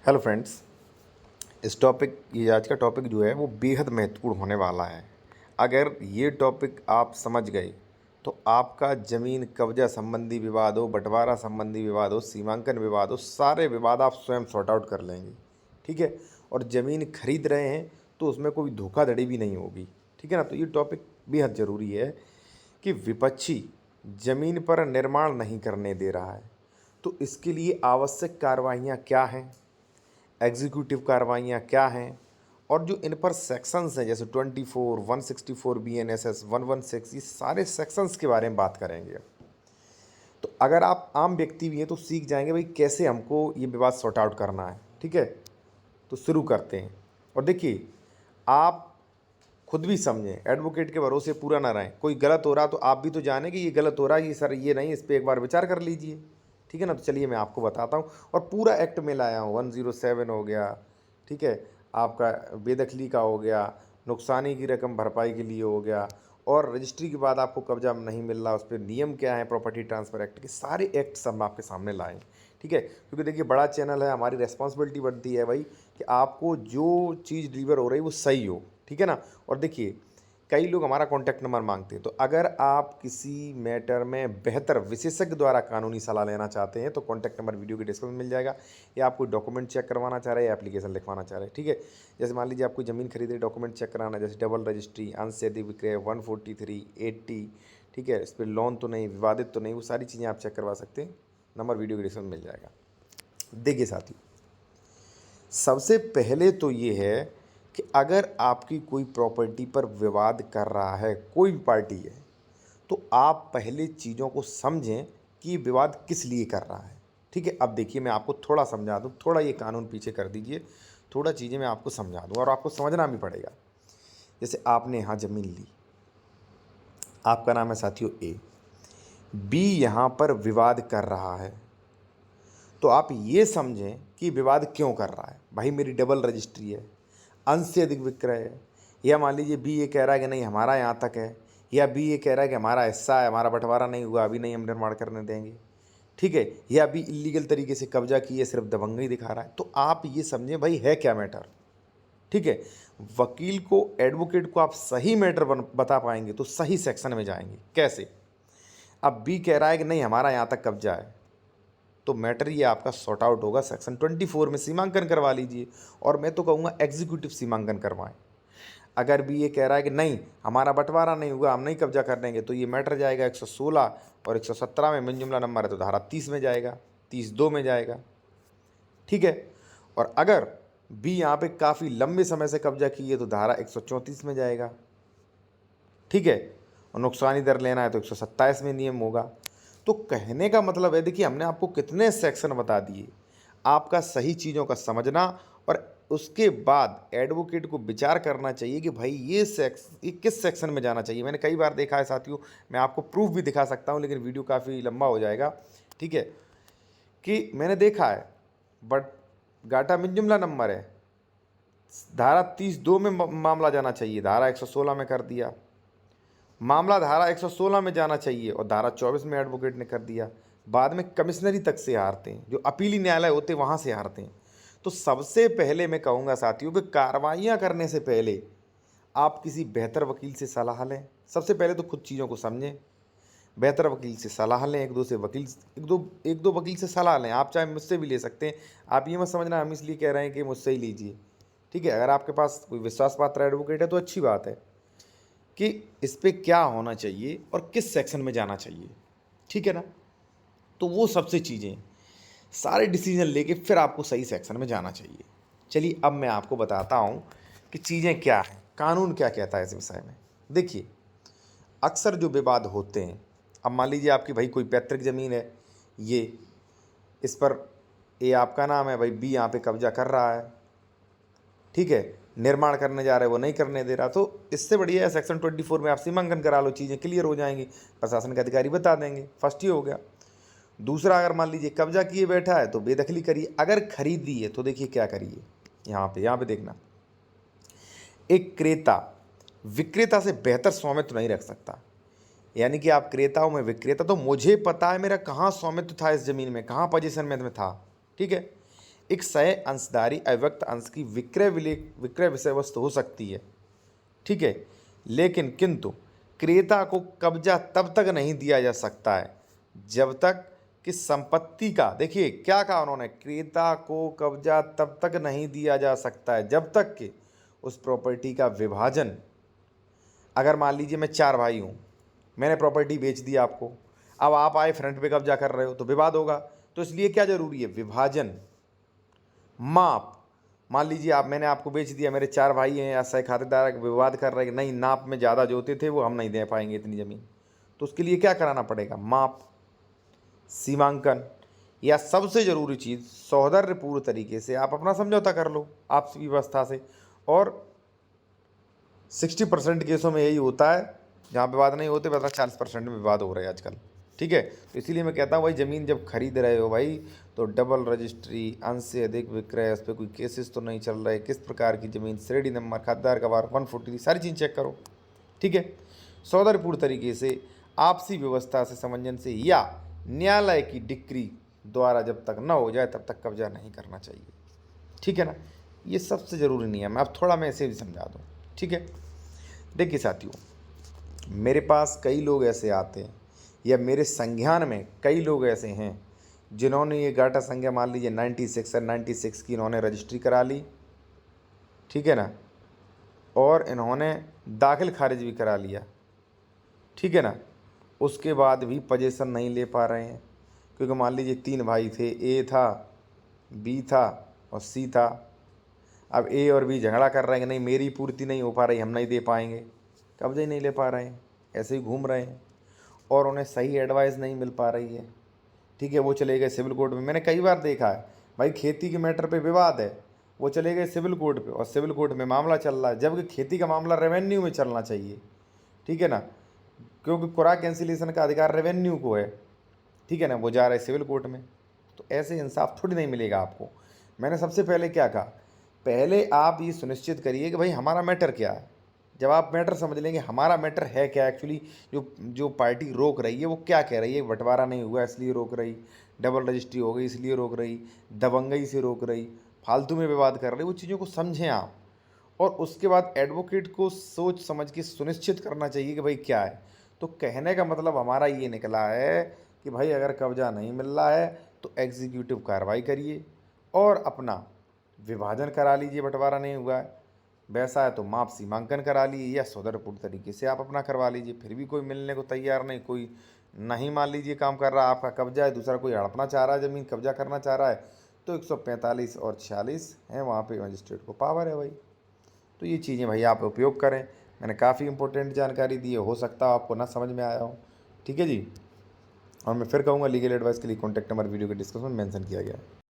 Hello friends. ये आज का टॉपिक जो है वो बेहद महत्वपूर्ण होने वाला है। अगर ये टॉपिक आप समझ गए तो आपका ज़मीन कब्जा संबंधी विवाद हो, बंटवारा संबंधी विवाद हो, सीमांकन विवाद हो, सारे विवाद आप स्वयं सॉर्ट आउट कर लेंगे। ठीक है। और ज़मीन खरीद रहे हैं तो उसमें कोई धोखाधड़ी भी नहीं होगी। ठीक है ना। तो ये टॉपिक बेहद ज़रूरी है कि विपक्षी ज़मीन पर निर्माण नहीं करने दे रहा है, तो इसके लिए आवश्यक कार्रवाइयाँ क्या हैं, एग्जीक्यूटिव कार्रवाइयाँ क्या हैं, और जो इन पर सेक्शंस हैं जैसे 24, 164 BNSS 116, ये सारे सेक्शंस के बारे में बात करेंगे। तो अगर आप आम व्यक्ति भी हैं तो सीख जाएंगे भाई कैसे हमको ये विवाद सॉर्ट आउट करना है। ठीक है। तो शुरू करते हैं। और देखिए, आप खुद भी समझें, एडवोकेट के भरोसे पूरा ना रहें। कोई गलत हो रहा तो आप भी तो जाने कि ये गलत हो रहा है, ये सर ये नहीं, इस पर एक बार विचार कर लीजिए। ठीक है ना। तो चलिए मैं आपको बताता हूँ, और पूरा एक्ट में लाया हूँ। 107 हो गया, ठीक है, आपका बेदखली का हो गया, नुकसानी की रकम भरपाई के लिए हो गया, और रजिस्ट्री के बाद आपको कब्जा नहीं मिल रहा, उस पर नियम क्या है, प्रॉपर्टी ट्रांसफ़र एक्ट के सारे एक्ट सब आपके सामने लाए। ठीक है। क्योंकि देखिए बड़ा चैनल है, हमारी रिस्पॉन्सिबिलिटी बनती है भाई कि आपको जो चीज़ डिलीवर हो रही है वो सही हो। ठीक है ना। और देखिए, कई लोग हमारा कॉन्टैक्ट नंबर मांगते हैं, तो अगर आप किसी मैटर में बेहतर विशेषज्ञ द्वारा कानूनी सलाह लेना चाहते हैं तो कॉन्टैक्ट नंबर वीडियो के डिस्क्रिप्शन में मिल जाएगा। या आप कोई डॉक्यूमेंट चेक करवाना चाह रहे हैं या एप्लीकेशन लिखवाना चाह रहे हैं। ठीक है। जैसे मान लीजिए आप कोई ज़मीन खरीदे, डॉक्यूमेंट चेक कराना, जैसे डबल रजिस्ट्री, अंश से अधिक विक्रय, 143, 80, ठीक है, इस पर लोन तो नहीं, विवादित तो नहीं, वो सारी चीज़ें आप चेक करवा सकते हैं। नंबर वीडियो के डिस्क्रिप्शन में मिल जाएगा। देखिए साथियों, सबसे पहले तो ये है कि अगर आपकी कोई प्रॉपर्टी पर विवाद कर रहा है, कोई भी पार्टी है, तो आप पहले चीज़ों को समझें कि ये विवाद किस लिए कर रहा है। ठीक है। अब देखिए मैं आपको थोड़ा समझा दूँ, थोड़ा ये कानून पीछे कर दीजिए, थोड़ा चीज़ें मैं आपको समझा दूँ और आपको समझना भी पड़ेगा। जैसे आपने यहाँ ज़मीन ली, आपका नाम है साथियों ए, बी यहाँ पर विवाद कर रहा है, तो आप ये समझें कि विवाद क्यों कर रहा है। भाई मेरी डबल रजिस्ट्री है, अंश से अधिक विक्रय है, या मान लीजिए बी ये कह रहा है कि नहीं हमारा यहाँ तक है, या बी ये कह रहा है कि हमारा हिस्सा है, हमारा बंटवारा नहीं हुआ, अभी नहीं हम निर्माण करने देंगे। ठीक है। या अभी इलीगल तरीके से कब्जा किए, सिर्फ दबंगई दिखा रहा है। तो आप ये समझें भाई है क्या मैटर। ठीक है। वकील को, एडवोकेट को आप सही मैटर बता पाएंगे तो सही सेक्शन में जाएंगे। कैसे? अब बी कह रहा है कि नहीं हमारा यहाँ तक कब्जा है, तो मैटर ये आपका सॉर्ट आउट होगा सेक्शन 24 में, सीमांकन करवा लीजिए। और मैं तो कहूँगा एग्जीक्यूटिव सीमांकन करवाएं। अगर भी ये कह रहा है कि नहीं हमारा बंटवारा नहीं हुआ, हम नहीं कब्जा कर देंगे, तो ये मैटर जाएगा 116 और 117 में, मिन जुमला नंबर है तो धारा 30 में जाएगा, 30(2) में जाएगा। ठीक है। और अगर बी यहाँ पे काफ़ी लंबे समय से कब्जा की है तो धारा 134 में जाएगा। ठीक है। और नुकसानी दर लेना है तो 127 में नियम होगा। तो कहने का मतलब है, देखिए हमने आपको कितने सेक्शन बता दिए, आपका सही चीज़ों का समझना, और उसके बाद एडवोकेट को विचार करना चाहिए कि भाई ये किस सेक्शन में जाना चाहिए। मैंने कई बार देखा है साथियों, मैं आपको प्रूफ भी दिखा सकता हूँ लेकिन वीडियो काफ़ी लंबा हो जाएगा। ठीक है। कि मैंने देखा है, बट गाटा मिन जुमला नंबर है, धारा 30(2) में मामला जाना चाहिए, धारा 116 में कर दिया। मामला धारा 116 में जाना चाहिए और धारा 24 में एडवोकेट ने कर दिया। बाद में कमिश्नरी तक से हारते हैं, जो अपीली न्यायालय होते हैं वहाँ से हारते हैं। तो सबसे पहले मैं कहूँगा साथियों कि कार्रवाइयाँ करने से पहले आप किसी बेहतर वकील से सलाह लें। सबसे पहले तो खुद चीज़ों को समझें, बेहतर वकील से सलाह लें, एक दो वकील से सलाह लें। आप चाहे मुझसे भी ले सकते हैं। आप ये मत समझना हम इसलिए कह रहे हैं कि मुझसे ही लीजिए। ठीक है। अगर आपके पास कोई विश्वास पात्र एडवोकेट है तो अच्छी बात है कि इस पे क्या होना चाहिए और किस सेक्शन में जाना चाहिए। ठीक है ना। तो वो सबसे चीज़ें, सारे डिसीजन लेके फिर आपको सही सेक्शन में जाना चाहिए। चलिए अब मैं आपको बताता हूँ कि चीज़ें क्या हैं, कानून क्या कहता है इस विषय में। देखिए, अक्सर जो विवाद होते हैं, अब मान लीजिए आपकी भाई कोई पैतृक ज़मीन है, ये इस पर ए आपका नाम है, भाई बी यहाँ पे कब्जा कर रहा है। ठीक है। निर्माण करने जा रहे हैं, वो नहीं करने दे रहा, तो इससे बढ़िया है सेक्शन 24 में आप सीमांकन करा लो, चीज़ें क्लियर हो जाएंगी, प्रशासन के अधिकारी बता देंगे। फर्स्ट ये हो गया। दूसरा, अगर मान लीजिए कब्जा किए बैठा है तो बेदखली करिए। अगर खरीदी है तो देखिए क्या करिए, यहाँ पे देखना, एक क्रेता विक्रेता से बेहतर स्वामित्व नहीं रख सकता। यानी कि आप क्रेता हो, मैं विक्रेता, तो मुझे पता है मेरा कहाँ स्वामित्व था इस ज़मीन में, कहाँ पोजीशन में था। ठीक है। एक सह अंशधारी अव्यक्त अंश की विक्रय विषय वस्तु हो सकती है, ठीक है, लेकिन किंतु क्रेता को कब्जा तब तक नहीं दिया जा सकता है जब तक कि संपत्ति का, देखिए क्या कहा उन्होंने, क्रेता को कब्जा तब तक नहीं दिया जा सकता है जब तक कि उस प्रॉपर्टी का विभाजन, अगर मान लीजिए मैं 4 भाई हूँ, मैंने प्रॉपर्टी बेच दी आपको, अब आप आए फ्रंट पे कब्जा कर रहे हो तो विवाद होगा। तो इसलिए क्या जरूरी है, विभाजन, माप। मान लीजिए मैंने आपको बेच दिया, मेरे 4 भाई हैं या सह खातेदार विवाद कर रहे हैं कि नहीं नाप में ज़्यादा जोते थे वो, हम नहीं दे पाएंगे इतनी ज़मीन, तो उसके लिए क्या कराना पड़ेगा, माप, सीमांकन, या सबसे ज़रूरी चीज़ सौहार्दपूर्ण तरीके से आप अपना समझौता कर लो आपसी व्यवस्था से। और 60% केसों में यही होता है जहाँ विवाद नहीं होते, बता 40% में विवाद हो रहे हैं आजकल, ठीक है। तो इसीलिए मैं कहता हूँ भाई ज़मीन जब खरीद रहे हो भाई, तो डबल रजिस्ट्री, अंश से अधिक विक्रय, उस पर कोई केसेस तो नहीं चल रहे, किस प्रकार की ज़मीन, श्रेणी नंबर, खातेदार का वार 143, सारी चीज़ चेक करो, ठीक है। सौहार्दपूर्ण तरीके से आपसी व्यवस्था से समंजन से या न्यायालय की डिक्री द्वारा जब तक न हो जाए तब तक कब्जा नहीं करना चाहिए, ठीक है ना। ये सबसे ज़रूरी नियम है। अब थोड़ा मैं इसे भी समझा दूँ, ठीक है। देखिए साथियों, मेरे पास कई लोग ऐसे आते हैं या मेरे संज्ञान में कई लोग ऐसे हैं जिन्होंने ये गाटा संज्ञा मान लीजिए 96 और 96 की इन्होंने रजिस्ट्री करा ली, ठीक है ना, और इन्होंने दाखिल खारिज भी करा लिया, ठीक है ना, उसके बाद भी पोजीशन नहीं ले पा रहे हैं, क्योंकि मान लीजिए 3 भाई थे, ए था, बी था और सी था। अब ए और बी झगड़ा कर रहे हैं कि नहीं मेरी पूर्ति नहीं हो पा रही, हम नहीं दे पाएंगे, कब्जे ही नहीं ले पा रहे हैं, ऐसे ही घूम रहे हैं और उन्हें सही एडवाइस नहीं मिल पा रही है, ठीक है। वो चले गए सिविल कोर्ट में, मैंने कई बार देखा है भाई, खेती के मैटर पे विवाद है, वो चले गए सिविल कोर्ट पे और सिविल कोर्ट में मामला चल रहा है, जबकि खेती का मामला रेवेन्यू में चलना चाहिए, ठीक है ना, क्योंकि कुरा कैंसिलेशन का अधिकार रेवेन्यू को है, ठीक है ना। वो जा रहे सिविल कोर्ट में, तो ऐसे इंसाफ थोड़ी नहीं मिलेगा आपको। मैंने सबसे पहले क्या कहा, पहले आप ये सुनिश्चित करिए कि भाई हमारा मैटर क्या है। जब आप मैटर समझ लेंगे हमारा मैटर है क्या, एक्चुअली जो जो पार्टी रोक रही है वो क्या कह रही है, बंटवारा नहीं हुआ इसलिए रोक रही, डबल रजिस्ट्री हो गई इसलिए रोक रही, दबंगई से रोक रही, फालतू में विवाद कर रही, वो चीज़ों को समझें आप। और उसके बाद एडवोकेट को सोच समझ के सुनिश्चित करना चाहिए कि भाई क्या है। तो कहने का मतलब हमारा ये निकला है कि भाई अगर कब्जा नहीं मिल रहा है तो एग्जीक्यूटिव कार्रवाई करिए और अपना विभाजन करा लीजिए, बंटवारा नहीं हुआ है वैसा है तो माप सीमांकन करा लीजिए या सौहार्दपूर्ण तरीके से आप अपना करवा लीजिए। फिर भी कोई मिलने को तैयार नहीं, कोई नहीं मान लीजिए काम कर रहा, आपका कब्जा है, दूसरा कोई हड़पना चाह रहा है, ज़मीन कब्जा करना चाह रहा है, तो 145 और 46 है वहाँ पे मजिस्ट्रेट को पावर है भाई। तो ये चीज़ें भाई आप उपयोग करें। मैंने काफ़ी इंपॉर्टेंट जानकारी दी है, हो सकता है आपको ना समझ में आया हो, ठीक है जी। और मैं फिर कहूँगा लीगल एडवाइस के लिए कॉन्टैक्ट नंबर वीडियो के डिस्क्रिप्शन में मेंशन किया गया है।